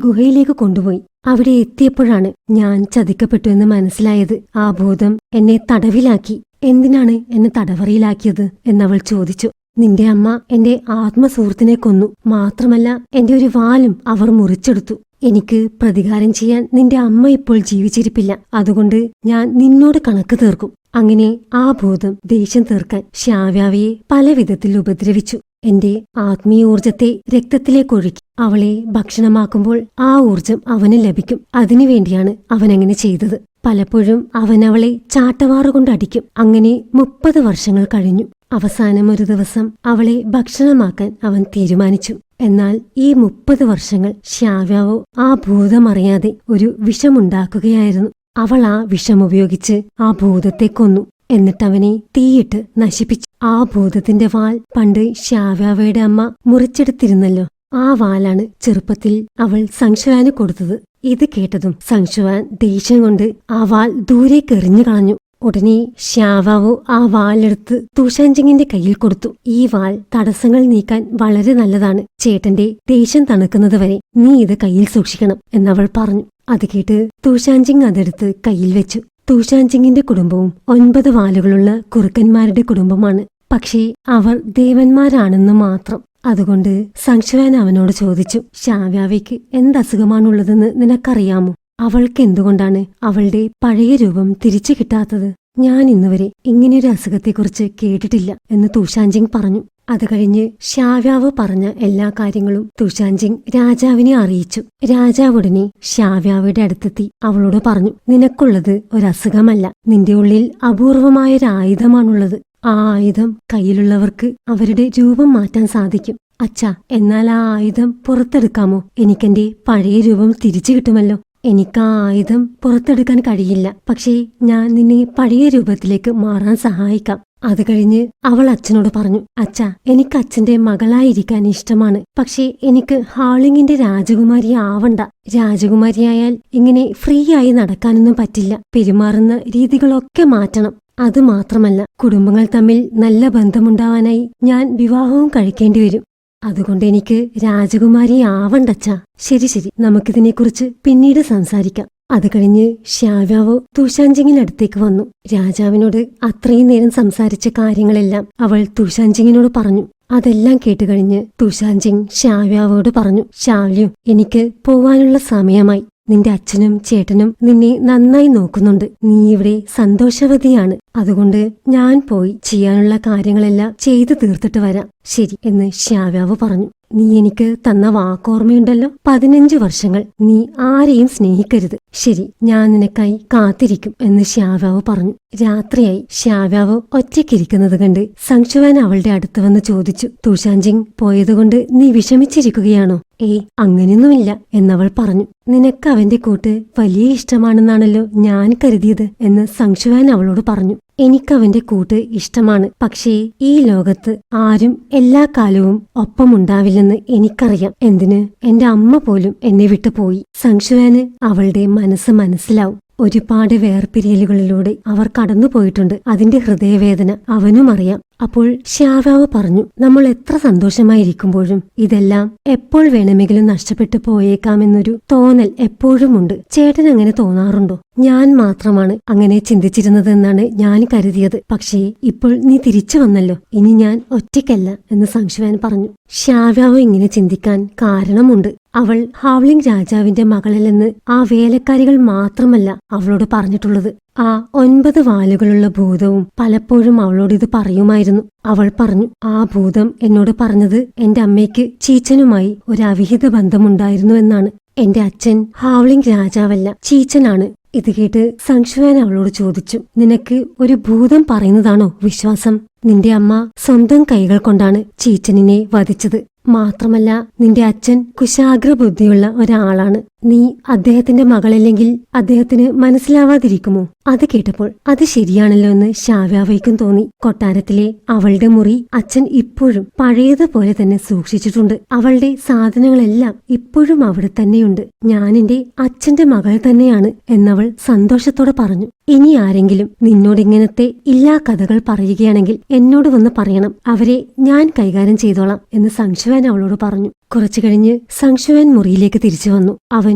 ഗുഹയിലേക്ക് കൊണ്ടുപോയി. അവിടെ എത്തിയപ്പോഴാണ് ഞാൻ ചതിക്കപ്പെട്ടു എന്ന് മനസ്സിലായത്. ആ ഭൂതം എന്നെ തടവിലാക്കി. എന്തിനാണ് എന്നെ തടവറയിലാക്കിയത് എന്നവൾ ചോദിച്ചു. നിന്റെ അമ്മ എന്റെ ആത്മസുഹൃത്തിനെ കൊന്നു. മാത്രമല്ല എന്റെ ഒരു വാലും അവർ മുറിച്ചെടുത്തു. എനിക്ക് പ്രതികാരം ചെയ്യാൻ നിന്റെ അമ്മ ഇപ്പോൾ ജീവിച്ചിരിപ്പില്ല. അതുകൊണ്ട് ഞാൻ നിന്നോട് കണക്ക് തീർക്കും. അങ്ങനെ ആ ഭൂതം ദേഷ്യം തീർക്കാൻ ഷ്യാവ്യാവയെ പല വിധത്തിൽ ഉപദ്രവിച്ചു. എന്റെ ആത്മീയ ഊർജത്തെ രക്തത്തിലേക്കൊഴുക്കി അവളെ ഭക്ഷണമാക്കുമ്പോൾ ആ ഊർജം അവന് ലഭിക്കും. അതിനുവേണ്ടിയാണ് അവനങ്ങനെ ചെയ്തത്. പലപ്പോഴും അവനവളെ ചാട്ടവാറുകൊണ്ടടിക്കും. അങ്ങനെ 30 വർഷങ്ങൾ കഴിഞ്ഞു. അവസാനം ഒരു ദിവസം അവളെ ഭക്ഷണമാക്കാൻ അവൻ തീരുമാനിച്ചു. എന്നാൽ ഈ 30 വർഷങ്ങൾ ഷ്യാവ്യാവോ ആ ഭൂതമറിയാതെ ഒരു വിഷമുണ്ടാക്കുകയായിരുന്നു. അവൾ ആ വിഷമുപയോഗിച്ച് ആ ഭൂതത്തെ കൊന്നു. എന്നിട്ടവനെ തീയിട്ട് നശിപ്പിച്ചു. ആ ഭൂതത്തിന്റെ വാൽ പണ്ട് ഷ്യാവ്യാവയുടെ അമ്മ മുറിച്ചെടുത്തിരുന്നല്ലോ. ആ വാലാണ് ചെറുപ്പത്തിൽ അവൾ സംശുവാന് കൊടുത്തത്. ഇത് കേട്ടതും സംശുവാൻ ദേഷ്യം കൊണ്ട് ആ വാൾ ദൂരേക്ക് എറിഞ്ഞു കളഞ്ഞു. ഉടനെ ശ്യാവാവു ആ വാളെടുത്ത് തുഷാൻജിങ്ങിന്റെ കയ്യിൽ കൊടുത്തു. ഈ വാൾ തടസ്സങ്ങൾ നീക്കാൻ വളരെ നല്ലതാണ്. ചേട്ടന്റെ ദേഷ്യം തണുക്കുന്നത് വരെ നീ ഇത് കയ്യിൽ സൂക്ഷിക്കണം എന്നവൾ പറഞ്ഞു. അത് കേട്ട് തുഷാൻജിങ് അതെടുത്ത് കയ്യിൽ വെച്ചു. തുഷാൻജിങ്ങിന്റെ കുടുംബവും 9 വാലുകളുള്ള കുറുക്കന്മാരുടെ കുടുംബമാണ്. പക്ഷേ അവർ ദേവന്മാരാണെന്ന് മാത്രം. അതുകൊണ്ട് സംശുവാൻ അവനോട് ചോദിച്ചു, ശ്യാവ്യാവയ്ക്ക് എന്തസുഖമാണുള്ളതെന്ന് നിനക്കറിയാമോ? അവൾക്ക് എന്തുകൊണ്ടാണ് അവളുടെ പഴയ രൂപം തിരിച്ചു കിട്ടാത്തത്? ഞാൻ ഇന്നുവരെ ഇങ്ങനെയൊരു അസുഖത്തെക്കുറിച്ച് കേട്ടിട്ടില്ല എന്ന് തുഷാൻജിങ് പറഞ്ഞു. അത് കഴിഞ്ഞ് ശ്യാവ്യാവ് പറഞ്ഞ എല്ലാ കാര്യങ്ങളും തുഷാൻജിങ് രാജാവിനെ അറിയിച്ചു. രാജാവ് ഉടനെ ശ്യാവ്യാവയുടെ അടുത്തെത്തി അവളോട് പറഞ്ഞു, നിനക്കുള്ളത് ഒരസുഖമല്ല, നിന്റെ ഉള്ളിൽ അപൂർവമായൊരായുധമാണുള്ളത്. ആ ആയുധം കയ്യിലുള്ളവർക്ക് അവരുടെ രൂപം മാറ്റാൻ സാധിക്കും. അച്ഛാ, എന്നാൽ ആ ആയുധം പുറത്തെടുക്കാമോ? എനിക്കെന്റെ പഴയ രൂപം തിരിച്ചു കിട്ടുമല്ലോ. എനിക്ക് ആ ആയുധം പുറത്തെടുക്കാൻ കഴിയില്ല, പക്ഷേ ഞാൻ നിന്നെ പഴയ രൂപത്തിലേക്ക് മാറാൻ സഹായിക്കാം. അത് കഴിഞ്ഞ് അവൾ അച്ഛനോട് പറഞ്ഞു, അച്ഛാ, എനിക്ക് അച്ഛന്റെ മകളായിരിക്കാൻ ഇഷ്ടമാണ്. പക്ഷേ എനിക്ക് ഹാളിങ്ങിന്റെ രാജകുമാരി ആവണ്ട. രാജകുമാരിയായാൽ ഇങ്ങനെ ഫ്രീ ആയി നടക്കാനൊന്നും പറ്റില്ല. പെരുമാറുന്ന രീതികളൊക്കെ മാറ്റണം. അതുമാത്രമല്ല, കുടുംബങ്ങൾ തമ്മിൽ നല്ല ബന്ധമുണ്ടാവാനായി ഞാൻ വിവാഹവും കഴിക്കേണ്ടി വരും. അതുകൊണ്ട് എനിക്ക് രാജകുമാരി ആവണ്ടച്ചാ. ശരി ശരി, നമുക്കിതിനെക്കുറിച്ച് പിന്നീട് സംസാരിക്കാം. അത് കഴിഞ്ഞ് ശ്യാവ്യാവ് തുഷാൻജിങ്ങിനടുത്തേക്ക് വന്നു. രാജാവിനോട് അത്രയും നേരം സംസാരിച്ച കാര്യങ്ങളെല്ലാം അവൾ തുഷാൻജിങ്ങിനോട് പറഞ്ഞു. അതെല്ലാം കേട്ടുകഴിഞ്ഞ് തുഷാൻജിങ് ശ്യാവ്യാവോട് പറഞ്ഞു, ശ്യാവ്യു, എനിക്ക് പോവാനുള്ള സമയമായി. നിന്റെ അച്ഛനും ചേട്ടനും നിന്നെ നന്നായി നോക്കുന്നുണ്ട്. നീ ഇവിടെ സന്തോഷവതിയാണ്. അതുകൊണ്ട് ഞാൻ പോയി ചെയ്യാനുള്ള കാര്യങ്ങളെല്ലാം ചെയ്തു തീർത്തിട്ട് വരാം. ശരി എന്ന് ശ്യാവ്യാവ് പറഞ്ഞു. നീ എനിക്ക് തന്ന വാക്കോർമ്മയുണ്ടല്ലോ, 15 വർഷങ്ങൾ നീ ആരെയും സ്നേഹിക്കരുത്. ശരി, ഞാൻ നിനക്കായി കാത്തിരിക്കും എന്ന് ശ്യാവ്യാവ് പറഞ്ഞു. രാത്രിയായി. ശ്യാവ്യാവ് ഒറ്റയ്ക്കിരിക്കുന്നത് കണ്ട് സംശുവാൻ അവളുടെ അടുത്ത് വന്ന് ചോദിച്ചു, തുഷാൻജിങ് പോയതുകൊണ്ട് നീ വിഷമിച്ചിരിക്കുകയാണോ? ഏയ്, അങ്ങനെയൊന്നുമില്ല എന്നവൾ പറഞ്ഞു. നിനക്ക് അവന്റെ കൂട്ട് വലിയ ഇഷ്ടമാണെന്നാണല്ലോ ഞാൻ കരുതിയത് എന്ന് സംശുവാൻ അവളോട് പറഞ്ഞു. എനിക്കവന്റെ കൂട്ട് ഇഷ്ടമാണ്. പക്ഷേ ഈ ലോകത്ത് ആരും എല്ലാ കാലവും ഒപ്പമുണ്ടാവില്ലെന്ന് എനിക്കറിയാം. എന്തിന്, എന്റെ അമ്മ പോലും എന്നെ വിട്ടുപോയി. സംശുവാന് അവളുടെ മനസ്സ് മനസ്സിലാവും. ഒരുപാട് വേർപിരിയലുകളിലൂടെ അവർ കടന്നുപോയിട്ടുണ്ട്. അതിന്റെ ഹൃദയവേദന അവനും അറിയാം. അപ്പോൾ ശ്യാവ്യാവ് പറഞ്ഞു, നമ്മൾ എത്ര സന്തോഷമായിരിക്കുമ്പോഴും ഇതെല്ലാം എപ്പോൾ വേണമെങ്കിലും നഷ്ടപ്പെട്ടു പോയേക്കാമെന്നൊരു തോന്നൽ എപ്പോഴുമുണ്ട്. ചേട്ടൻ അങ്ങനെ തോന്നാറുണ്ടോ? ഞാൻ മാത്രമാണ് അങ്ങനെ ചിന്തിച്ചിരുന്നതെന്നാണ് ഞാൻ കരുതിയത്. പക്ഷേ ഇപ്പോൾ നീ തിരിച്ചു വന്നല്ലോ, ഇനി ഞാൻ ഒറ്റയ്ക്കല്ല എന്ന് സംശുവാൻ പറഞ്ഞു. ശ്യാവ്യാവ് ഇങ്ങനെ ചിന്തിക്കാൻ കാരണമുണ്ട്. അവൾ ഹാവ്ലിംഗ് രാജാവിന്റെ മകളല്ലെന്ന് ആ വേലക്കാരികൾ മാത്രമല്ല അവളോട് പറഞ്ഞിട്ടുള്ളത്. ആ 9 വാലുകളുള്ള ഭൂതവും പലപ്പോഴും അവളോട് ഇത് പറയുമായിരുന്നു. അവൾ പറഞ്ഞു, ആ ഭൂതം എന്നോട് പറഞ്ഞത് എന്റെ അമ്മയ്ക്ക് ചീച്ചനുമായി ഒരു അവിഹിത ബന്ധമുണ്ടായിരുന്നു എന്നാണ്. എന്റെ അച്ഛൻ ഹാവ്ലിംഗ് രാജാവല്ല, ചീച്ചനാണ്. ഇത് കേട്ട് സംശുവാൻ അവളോട് ചോദിച്ചു, നിനക്ക് ഒരു ഭൂതം പറയുന്നതാണോ വിശ്വാസം? നിന്റെ അമ്മ സ്വന്തം കൈകൾ കൊണ്ടാണ് ചീച്ചനിനെ വധിച്ചത്. മാത്രമല്ല, നിന്റെ അച്ഛൻ കുശാഗ്രബുദ്ധിയുള്ള ഒരാളാണ്. നീ അദ്ദേഹത്തിന്റെ മകളല്ലെങ്കിൽ അദ്ദേഹത്തിന് മനസ്സിലാവാതിരിക്കുമോ? അത് കേട്ടപ്പോൾ അത് ശരിയാണല്ലോ എന്ന് ശ്യാവ്യാവയ്ക്കും തോന്നി. കൊട്ടാരത്തിലെ അവളുടെ മുറി അച്ഛൻ ഇപ്പോഴും പഴയതുപോലെ തന്നെ സൂക്ഷിച്ചിട്ടുണ്ട്. അവളുടെ സാധനങ്ങളെല്ലാം ഇപ്പോഴും അവിടെ തന്നെയുണ്ട്. ഞാൻ എന്റെ അച്ഛന്റെ മകൾ തന്നെയാണ് എന്നവൾ സന്തോഷത്തോടെ പറഞ്ഞു. ഇനി ആരെങ്കിലും നിന്നോടിങ്ങനത്തെ ഇല്ലാ കഥകൾ പറയുകയാണെങ്കിൽ എന്നോട് വന്ന് പറയണം. അവരെ ഞാൻ കൈകാര്യം ചെയ്തോളാം എന്ന് സംശുവാൻ അവളോട് പറഞ്ഞു. കുറച്ചു കഴിഞ്ഞ് സംശുവാൻ മുറിയിലേക്ക് തിരിച്ചു വന്നു. അവൻ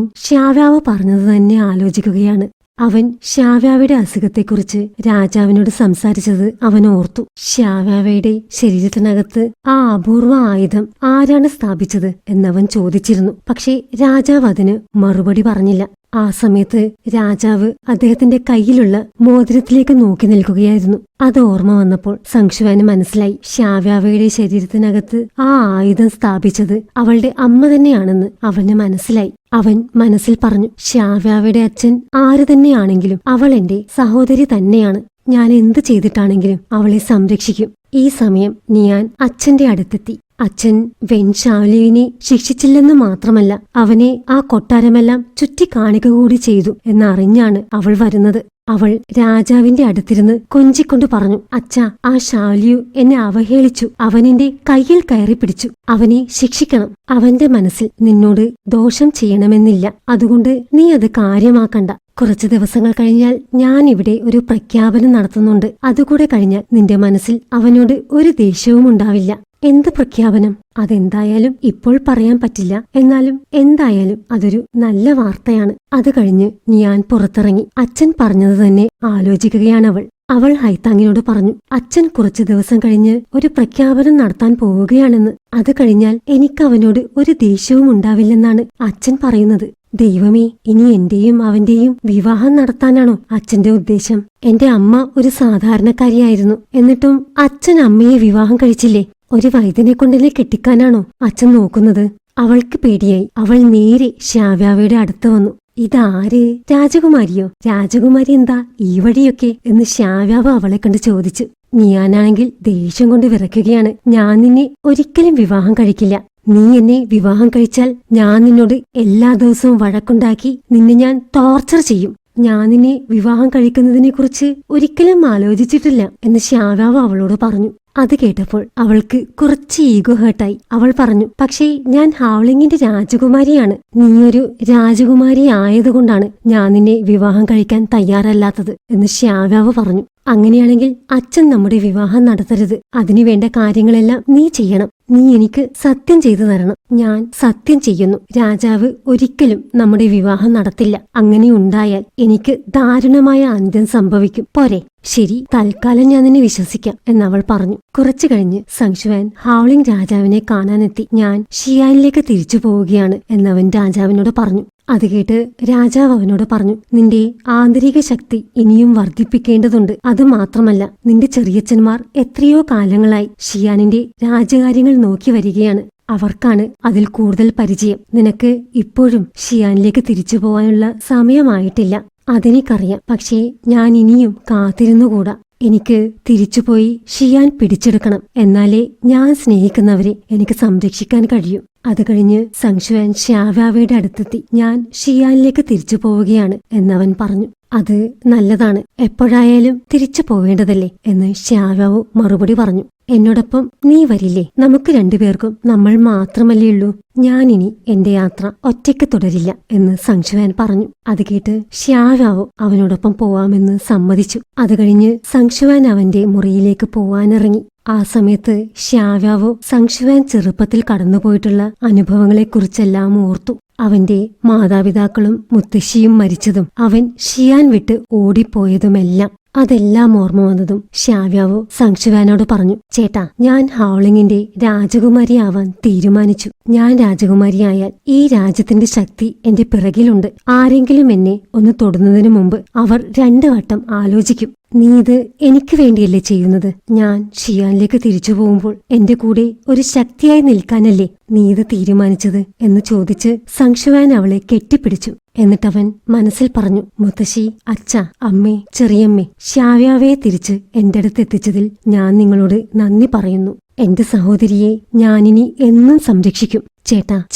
ശ്യാവ്യാവ് പറഞ്ഞത് തന്നെ ആലോചിക്കുകയാണ്. അവൻ ശ്യാവ്യാവയുടെ അസുഖത്തെക്കുറിച്ച് രാജാവിനോട് സംസാരിച്ചത് അവൻ ഓർത്തു. ശ്യാവ്യാവയുടെ ശരീരത്തിനകത്ത് ആ അപൂർവ ആയുധം ആരാണ് സ്ഥാപിച്ചത് എന്നവൻ ചോദിച്ചിരുന്നു. പക്ഷേ രാജാവ് അതിന് മറുപടി പറഞ്ഞില്ല. ആ സമയത്ത് രാജാവ് അദ്ദേഹത്തിന്റെ കയ്യിലുള്ള മോതിരത്തിലേക്ക് നോക്കി നിൽക്കുകയായിരുന്നു. അത് ഓർമ്മ വന്നപ്പോൾ സംശുവാന് മനസ്സിലായി, ശ്യാവ്യാവയുടെ ശരീരത്തിനകത്ത് ആ ആയുധം സ്ഥാപിച്ചത് അവളുടെ അമ്മ തന്നെയാണെന്ന് അവന് മനസ്സിലായി. അവൻ മനസ്സിൽ പറഞ്ഞു, ശ്യാവ്യാവയുടെ അച്ഛൻ ആര് തന്നെയാണെങ്കിലും അവൾ എന്റെ സഹോദരി തന്നെയാണ്. ഞാൻ എന്ത് ചെയ്തിട്ടാണെങ്കിലും അവളെ സംരക്ഷിക്കും. ഈ സമയം ഞാൻ അച്ഛന്റെ അടുത്തെത്തി. അച്ഛൻ വെൻഷാവ്ലിനെ ശിക്ഷിച്ചില്ലെന്ന് മാത്രമല്ല, അവനെ ആ കൊട്ടാരമെല്ലാം ചുറ്റിക്കാണിക കൂടി ചെയ്തു എന്നറിഞ്ഞാണ് അവൾ വരുന്നത്. അവൾ രാജാവിന്റെ അടുത്തിരുന്ന് കൊഞ്ചിക്കൊണ്ട് പറഞ്ഞു, അച്ഛാ, ആ ഷാലിയു എന്നെ അവഹേളിച്ചു. അവനെന്റെ കയ്യിൽ കയറി പിടിച്ചു. അവനെ ശിക്ഷിക്കണം. അവന്റെ മനസ്സിൽ നിന്നോട് ദോഷം ചെയ്യണമെന്നില്ല. അതുകൊണ്ട് നീ അത് കാര്യമാക്കണ്ട. കുറച്ചു ദിവസങ്ങൾ കഴിഞ്ഞാൽ ഞാനിവിടെ ഒരു പ്രഖ്യാപനം നടത്തുന്നുണ്ട്. അതുകൂടെ കഴിഞ്ഞാൽ നിന്റെ മനസ്സിൽ അവനോട് ഒരു ദേഷ്യവും ഉണ്ടാവില്ല. എന്ത് പ്രഖ്യാപനം? അതെന്തായാലും ഇപ്പോൾ പറയാൻ പറ്റില്ല. എന്നാലും എന്തായാലും അതൊരു നല്ല വാർത്തയാണ്. അത് കഴിഞ്ഞ് ഞാൻ പുറത്തിറങ്ങി. അച്ഛൻ പറഞ്ഞത് തന്നെ ആലോചിക്കുകയാണവൾ. അവൾ ഹൈത്താങ്ങിനോട് പറഞ്ഞു, അച്ഛൻ കുറച്ചു ദിവസം കഴിഞ്ഞ് ഒരു പ്രഖ്യാപനം നടത്താൻ പോവുകയാണെന്ന്. അത് കഴിഞ്ഞാൽ എനിക്കവനോട് ഒരു ദേഷ്യവും ഉണ്ടാവില്ലെന്നാണ് അച്ഛൻ പറയുന്നത്. ദൈവമേ, ഇനി എന്റെയും അവന്റെയും വിവാഹം നടത്താനാണോ അച്ഛന്റെ ഉദ്ദേശം? എന്റെ അമ്മ ഒരു സാധാരണക്കാരിയായിരുന്നു. എന്നിട്ടും അച്ഛൻ അമ്മയെ വിവാഹം കഴിച്ചില്ലേ? ഒരു വൈദ്യനെ കൊണ്ടെന്നെ കെട്ടിക്കാനാണോ അച്ഛൻ നോക്കുന്നത്? അവൾക്ക് പേടിയായി. അവൾ നേരെ ശ്യാവ്യാവയുടെ അടുത്ത് വന്നു. ഇതാര്? രാജകുമാരിയോ? രാജകുമാരി എന്താ ഈ വഴിയൊക്കെ എന്ന് ശ്യാവ്യാവ അവളെ കണ്ട് ചോദിച്ചു. ഞാനാണെങ്കിൽ ദേഷ്യം കൊണ്ട് വിറയ്ക്കുകയാണ്. ഞാൻ നിന്നെ ഒരിക്കലും വിവാഹം കഴിക്കില്ല. നീ എന്നെ വിവാഹം കഴിച്ചാൽ ഞാൻ നിന്നോട് എല്ലാ ദിവസവും വഴക്കുണ്ടാക്കി നിന്നെ ഞാൻ ടോർച്ചർ ചെയ്യും. ഞാൻ നിന്നെ വിവാഹം കഴിക്കുന്നതിനെക്കുറിച്ച് ഒരിക്കലും ആലോചിച്ചിട്ടില്ല എന്ന് ശ്യാവ്യാവ അവളോട് പറഞ്ഞു. അത് കേട്ടപ്പോൾ അവൾക്ക് കുറച്ച് ഈഗോ ഹേർട്ടായി. അവൾ പറഞ്ഞു, പക്ഷേ ഞാൻ ഹൗളിങ്ങിന്റെ രാജകുമാരിയാണ്. നീയൊരു രാജകുമാരി ആയതുകൊണ്ടാണ് ഞാൻ നിന്നെ വിവാഹം കഴിക്കാൻ തയ്യാറല്ലാത്തത് എന്ന് ശ്യാവ്യാവ പറഞ്ഞു. അങ്ങനെയാണെങ്കിൽ അച്ഛൻ നമ്മുടെ വിവാഹം നടത്തരുത്. അതിനുവേണ്ട കാര്യങ്ങളെല്ലാം നീ ചെയ്യണം. നീ എനിക്ക് സത്യം ചെയ്തു തരണം. ഞാൻ സത്യം ചെയ്യുന്നു, രാജാവ് ഒരിക്കലും നമ്മുടെ വിവാഹം നടത്തില്ല. അങ്ങനെ ഉണ്ടായാൽ എനിക്ക് ദാരുണമായ അന്ത്യം സംഭവിക്കും. പോരെ? ശരി, തൽക്കാലം ഞാൻ നിന്നെ വിശ്വസിക്കാം എന്നവൾ പറഞ്ഞു. കുറച്ചു കഴിഞ്ഞ് സംശുവാൻ ഹൗളിംഗ് രാജാവിനെ കാണാനെത്തി. ഞാൻ ഷിയാനിലേക്ക് തിരിച്ചു പോവുകയാണ് എന്നവൻ രാജാവിനോട് പറഞ്ഞു. അത് കേട്ട് രാജാവ് അവനോട് പറഞ്ഞു, നിന്റെ ആന്തരിക ശക്തി ഇനിയും വർദ്ധിപ്പിക്കേണ്ടതുണ്ട്. അത് മാത്രമല്ല, നിന്റെ ചെറിയച്ഛന്മാർ എത്രയോ കാലങ്ങളായി ഷിയാനിന്റെ രാജകാര്യങ്ങൾ നോക്കി വരികയാണ്. അവർക്കാണ് അതിൽ കൂടുതൽ പരിചയം. നിനക്ക് ഇപ്പോഴും ഷിയാനിലേക്ക് തിരിച്ചു പോകാനുള്ള സമയമായിട്ടില്ല. അതെനിക്കറിയാം. പക്ഷേ ഞാൻ ഇനിയും കാത്തിരുന്നുകൂടാ. എനിക്ക് തിരിച്ചുപോയി ഷിയാൻ പിടിച്ചെടുക്കണം. എന്നാലേ ഞാൻ സ്നേഹിക്കുന്നവരെ എനിക്ക് സംരക്ഷിക്കാൻ കഴിയൂ. അത് കഴിഞ്ഞ് സംശുവാൻ ശ്യാവ്യാവയുടെ അടുത്തെത്തി. ഞാൻ ഷിയാനിലേക്ക് തിരിച്ചു പോവുകയാണ് എന്നവൻ പറഞ്ഞു. അത് നല്ലതാണ്. എപ്പോഴായാലും തിരിച്ചു പോവേണ്ടതല്ലേ എന്ന് ശ്യാവ്യാവ് മറുപടി പറഞ്ഞു. എന്നോടൊപ്പം നീ വരില്ലേ? നമുക്ക് രണ്ടുപേർക്കും നമ്മൾ മാത്രമല്ലേ ഉള്ളൂ. ഞാനിനി എന്റെ യാത്ര ഒറ്റയ്ക്ക് തുടരില്ല എന്ന് സംശുവാൻ പറഞ്ഞു. അത് കേട്ട് ശ്യാവ്യാവ് അവനോടൊപ്പം പോവാമെന്ന് സമ്മതിച്ചു. അത് കഴിഞ്ഞ് സംശുവാൻ അവന്റെ മുറിയിലേക്ക് പോവാനിറങ്ങി. ആ സമയത്ത് ശ്യാവ്യാവ് സംശുവാൻ ചെറുപ്പത്തിൽ കടന്നുപോയിട്ടുള്ള അനുഭവങ്ങളെക്കുറിച്ചെല്ലാം ഓർത്തു. അവന്റെ മാതാപിതാക്കളും മുത്തശ്ശിയും മരിച്ചതും അവൻ ഷിയാൻ വിട്ട് ഓടിപ്പോയതുമെല്ലാം അതെല്ലാം ഓർമ്മ വന്നതും ശ്യാവ്യാവ് സംശുവാനോട് പറഞ്ഞു, ചേട്ടാ, ഞാൻ ഹൗളിങ്ങിന്റെ രാജകുമാരിയാവാൻ തീരുമാനിച്ചു. ഞാൻ രാജകുമാരിയായാൽ ഈ രാജ്യത്തിന്റെ ശക്തി എന്റെ പിറകിലുണ്ട്. ആരെങ്കിലും എന്നെ ഒന്ന് തൊടുന്നതിനു മുമ്പ് അവർ 2 വട്ടം ആലോചിക്കും. നീ ഇത് എനിക്ക് വേണ്ടിയല്ലേ ചെയ്യുന്നത്? ഞാൻ ഷിയാനിലേക്ക് തിരിച്ചു പോകുമ്പോൾ എന്റെ കൂടെ ഒരു ശക്തിയായി നിൽക്കാനല്ലേ നീ ഇത് തീരുമാനിച്ചത് എന്ന് ചോദിച്ച് സംശുവാൻ അവളെ കെട്ടിപ്പിടിച്ചു. എന്നിട്ടവൻ മനസ്സിൽ പറഞ്ഞു, മുത്തശ്ശി, അച്ഛ, അമ്മേ, ചെറിയമ്മേ, ശ്യാവ്യാവയെ തിരിച്ച് എന്റെ അടുത്ത് എത്തിച്ചതിൽ ഞാൻ നിങ്ങളോട് നന്ദി പറയുന്നു. എന്റെ സഹോദരിയെ ഞാനിനി എന്നും സംരക്ഷിക്കും.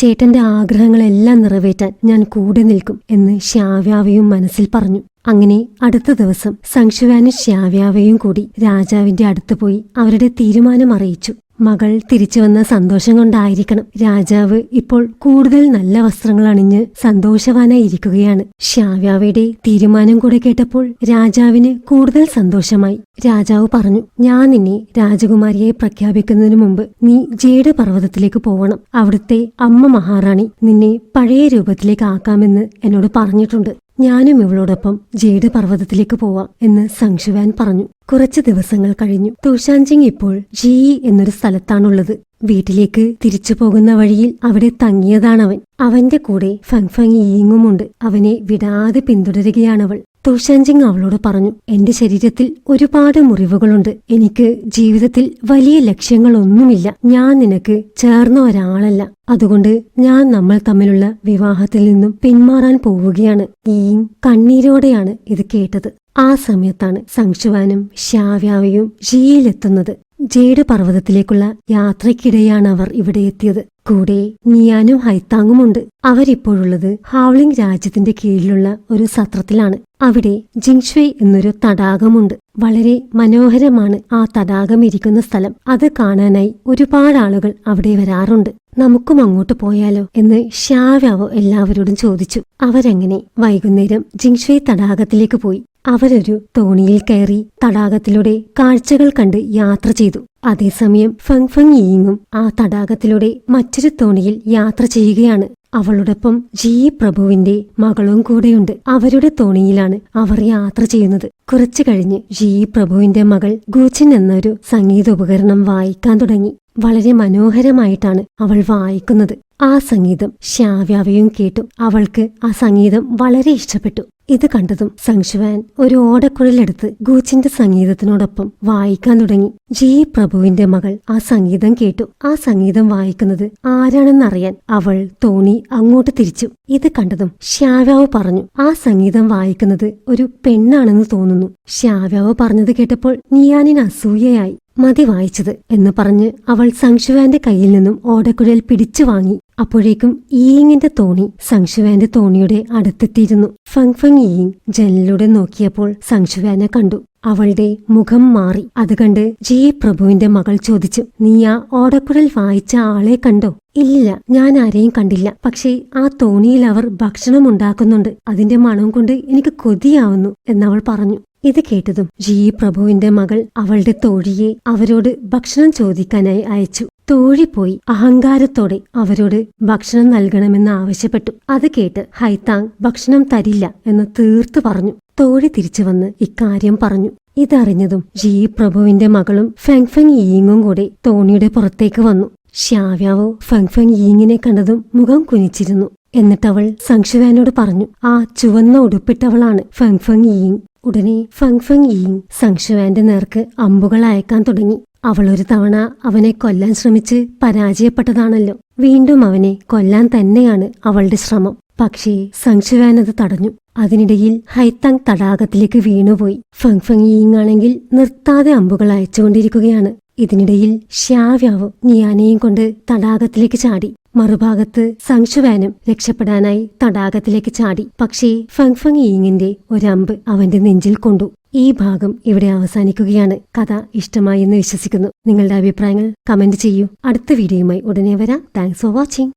ചേട്ടന്റെ ആഗ്രഹങ്ങളെല്ലാം നിറവേറ്റാൻ ഞാൻ കൂടെ നിൽക്കും എന്ന് ശ്യാവ്യാവയും മനസ്സിൽ പറഞ്ഞു. അങ്ങനെ അടുത്ത ദിവസം സംശുവാനും ശ്യാവ്യാവയും കൂടി രാജാവിന്റെ അടുത്ത് പോയി അവരുടെ തീരുമാനം അറിയിച്ചു. മകൾ തിരിച്ചുവന്ന സന്തോഷം കൊണ്ടായിരിക്കണം രാജാവ് ഇപ്പോൾ കൂടുതൽ നല്ല വസ്ത്രങ്ങൾ അണിഞ്ഞ് സന്തോഷവാനായി ഇരിക്കുകയാണ്. ശ്യാവ്യാവയുടെ തീരുമാനം കൂടെ കേട്ടപ്പോൾ രാജാവിന് കൂടുതൽ സന്തോഷമായി. രാജാവ് പറഞ്ഞു, ഞാൻ നിന്നെ രാജകുമാരിയെ പ്രഖ്യാപിക്കുന്നതിനു മുമ്പ് നീ ജേഡ് പർവ്വതത്തിലേക്ക് പോവണം. അവിടുത്തെ അമ്മ മഹാറാണി നിന്നെ പഴയ രൂപത്തിലേക്ക് ആക്കാമെന്ന് എന്നോട് പറഞ്ഞിട്ടുണ്ട്. ഞാനും ഇവളോടൊപ്പം ജേഡ് പർവ്വതത്തിലേക്ക് പോവാം എന്ന് സംശുവാൻ പറഞ്ഞു. കുറച്ചു ദിവസങ്ങൾ കഴിഞ്ഞു. തുഷാൻജിങ് ഇപ്പോൾ ജിയി എന്നൊരു സ്ഥലത്താണുള്ളത്. വീട്ടിലേക്ക് തിരിച്ചു പോകുന്ന വഴിയിൽ അവിടെ തങ്ങിയതാണവൻ. അവന്റെ കൂടെ ഫങ്ഫങ് യീങ്ങുമുണ്ട്. അവനെ വിടാതെ പിന്തുടരുകയാണവൾ. തുഷാൻജിങ് അവളോട് പറഞ്ഞു, എന്റെ ശരീരത്തിൽ ഒരുപാട് മുറിവുകളുണ്ട്. എനിക്ക് ജീവിതത്തിൽ വലിയ ലക്ഷ്യങ്ങളൊന്നുമില്ല. ഞാൻ നിനക്ക് ചേർന്ന ഒരാളല്ല. അതുകൊണ്ട് ഞാൻ നമ്മൾ തമ്മിലുള്ള വിവാഹത്തിൽ നിന്നും പിന്മാറാൻ പോവുകയാണ്. യീങ് കണ്ണീരോടെയാണ് ഇത് കേട്ടത്. ആ സമയത്താണ് സംശുവാനും ശ്യാവ്യാവയും ജിയിലെത്തുന്നത്. ജേഡ് പർവ്വതത്തിലേക്കുള്ള യാത്രയ്ക്കിടെയാണ് അവർ ഇവിടെ എത്തിയത്. കൂടെ നിയാനും ഹൈത്താങ്ങുമുണ്ട്. അവരിപ്പോഴുള്ളത് ഹാവ്ലിംഗ് രാജ്യത്തിന്റെ കീഴിലുള്ള ഒരു സത്രത്തിലാണ്. അവിടെ ജിങ്ഷ്വേ എന്നൊരു തടാകമുണ്ട്. വളരെ മനോഹരമാണ് ആ തടാകം ഇരിക്കുന്ന സ്ഥലം. അത് കാണാനായി ഒരുപാട് ആളുകൾ അവിടെ വരാറുണ്ട്. നമുക്കും അങ്ങോട്ട് പോയാലോ എന്ന് ഷാവ്യാവോ എല്ലാവരോടും ചോദിച്ചു. അവരങ്ങനെ വൈകുന്നേരം ജിങ്ഷ്വേ തടാകത്തിലേക്ക് പോയി. അവരൊരു തോണിയിൽ കയറി തടാകത്തിലൂടെ കാഴ്ചകൾ കണ്ട് യാത്ര ചെയ്തു. അതേസമയം ഫങ് ഫങ് യീങ്ങും ആ തടാകത്തിലൂടെ മറ്റൊരു തോണിയിൽ യാത്ര ചെയ്യുകയാണ്. അവളോടൊപ്പം ജി പ്രഭുവിന്റെ മകളും കൂടെയുണ്ട്. അവരുടെ തോണിയിലാണ് അവർ യാത്ര ചെയ്യുന്നത്. കുറച്ചു കഴിഞ്ഞ് ജി പ്രഭുവിന്റെ മകൾ ഗൂച്ചിൻ എന്നൊരു സംഗീതോപകരണം വായിക്കാൻ തുടങ്ങി. വളരെ മനോഹരമായിട്ടാണ് അവൾ വായിക്കുന്നത്. ആ സംഗീതം ഷാവ്യാവയും കേട്ടു. അവൾക്ക് ആ സംഗീതം വളരെ ഇഷ്ടപ്പെട്ടു. ഇത് കണ്ടതും സങ്ഷുവാൻ ഒരു ഓടക്കുഴലെടുത്ത് ഗൂച്ചിന്റെ സംഗീതത്തിനോടൊപ്പം വായിക്കാൻ തുടങ്ങി. ജി പ്രഭുവിന്റെ മകൾ ആ സംഗീതം കേട്ടു. ആ സംഗീതം വായിക്കുന്നത് ആരാണെന്നറിയാൻ അവൾ തോണി അങ്ങോട്ട് തിരിച്ചു. ഇത് കണ്ടതും ഷാവ്യാവ് പറഞ്ഞു, ആ സംഗീതം വായിക്കുന്നത് ഒരു പെണ്ണാണെന്ന് തോന്നുന്നു. ഷാവ്യാവ് പറഞ്ഞത് കേട്ടപ്പോൾ നിയാനിന് അസൂയയായി. മതി വായിച്ചത് എന്ന് പറഞ്ഞ് അവൾ സങ്ഷുവാന്റെ കയ്യിൽ നിന്നും ഓടക്കുഴൽ പിടിച്ചു വാങ്ങി. അപ്പോഴേക്കും ഈയിങ്ങിന്റെ തോണി സങ്ഷുവാന്റെ തോണിയുടെ അടുത്തെത്തിയിരുന്നു. ഫങ് ഫങ് ഈയിങ് ജനലിലൂടെ നോക്കിയപ്പോൾ സങ്ഷുവാനെ കണ്ടു. അവളുടെ മുഖം മാറി. അത് കണ്ട് ജി പ്രഭുവിന്റെ മകൾ ചോദിച്ചു, നീ ആ ഓടക്കുഴൽ വായിച്ച ആളെ കണ്ടോ? ഇല്ലില്ല, ഞാൻ ആരെയും കണ്ടില്ല. പക്ഷേ ആ തോണിയിൽ അവർ ഭക്ഷണം ഉണ്ടാക്കുന്നുണ്ട്. അതിന്റെ മണം കൊണ്ട് എനിക്ക് കൊതിയാവുന്നു എന്നവൾ പറഞ്ഞു. ഇത് കേട്ടതും ജി പ്രഭുവിന്റെ മകൾ അവളുടെ തോഴിയെ അവരോട് ഭക്ഷണം ചോദിക്കാനായി അയച്ചു. തോഴി പോയി അഹങ്കാരത്തോടെ അവരോട് ഭക്ഷണം നൽകണമെന്ന് ആവശ്യപ്പെട്ടു. അത് കേട്ട് ഹൈത്താങ് ഭക്ഷണം തരില്ല എന്ന് തീർത്തു പറഞ്ഞു. തോഴി തിരിച്ചു വന്ന് ഇക്കാര്യം പറഞ്ഞു. ഇതറിഞ്ഞതും ജി പ്രഭുവിന്റെ മകളും ഫെങ് ഫെങ് യീങ്ങും കൂടെ തോണിയുടെ പുറത്തേക്ക് വന്നു. ഷാവ്യാവോ ഫെങ് ഫെങ് യീങ്ങിനെ കണ്ടതും മുഖം കുനിച്ചിരുന്നു. എന്നിട്ടവൾ സങ്ഷുവാനോട് പറഞ്ഞു, ആ ചുവന്ന ഉടുപ്പിട്ടവളാണ് ഫെങ് ഫെങ് യീങ്. ഉടനെ ഫങ് ഫങ് യീങ് സങ്ഷുവാന്റെ നേർക്ക് അമ്പുകൾ അയക്കാൻ തുടങ്ങി. അവൾ ഒരു തവണ അവനെ കൊല്ലാൻ ശ്രമിച്ച് പരാജയപ്പെട്ടതാണല്ലോ. വീണ്ടും അവനെ കൊല്ലാൻ തന്നെയാണ് അവളുടെ ശ്രമം. പക്ഷേ സങ്ഷുവാൻ അത് തടഞ്ഞു. അതിനിടയിൽ ഹൈത്താങ് തടാകത്തിലേക്ക് വീണുപോയി. ഫങ് ഫങ് യീങ് ആണെങ്കിൽ നിർത്താതെ അമ്പുകൾ അയച്ചുകൊണ്ടിരിക്കുകയാണ്. ഇതിനിടയിൽ ഷാവ്യാവ് നിയാനെയും കൊണ്ട് തടാകത്തിലേക്ക് ചാടി. മറുഭാഗത്ത് സങ്ഷുവാനും രക്ഷപ്പെടാനായി തടാകത്തിലേക്ക് ചാടി. പക്ഷേ ഫങ് ഫങ് യീങ്ങിന്റെ ഒരമ്പ് അവന്റെ നെഞ്ചിൽ കൊണ്ടു. ഈ ഭാഗം ഇവിടെ അവസാനിക്കുകയാണ്. കഥ ഇഷ്ടമായി എന്ന് വിശ്വസിക്കുന്നു. നിങ്ങളുടെ അഭിപ്രായങ്ങൾ കമന്റ് ചെയ്യൂ. അടുത്ത വീഡിയോയുമായി ഉടനെ വരാം. Thanks for watching.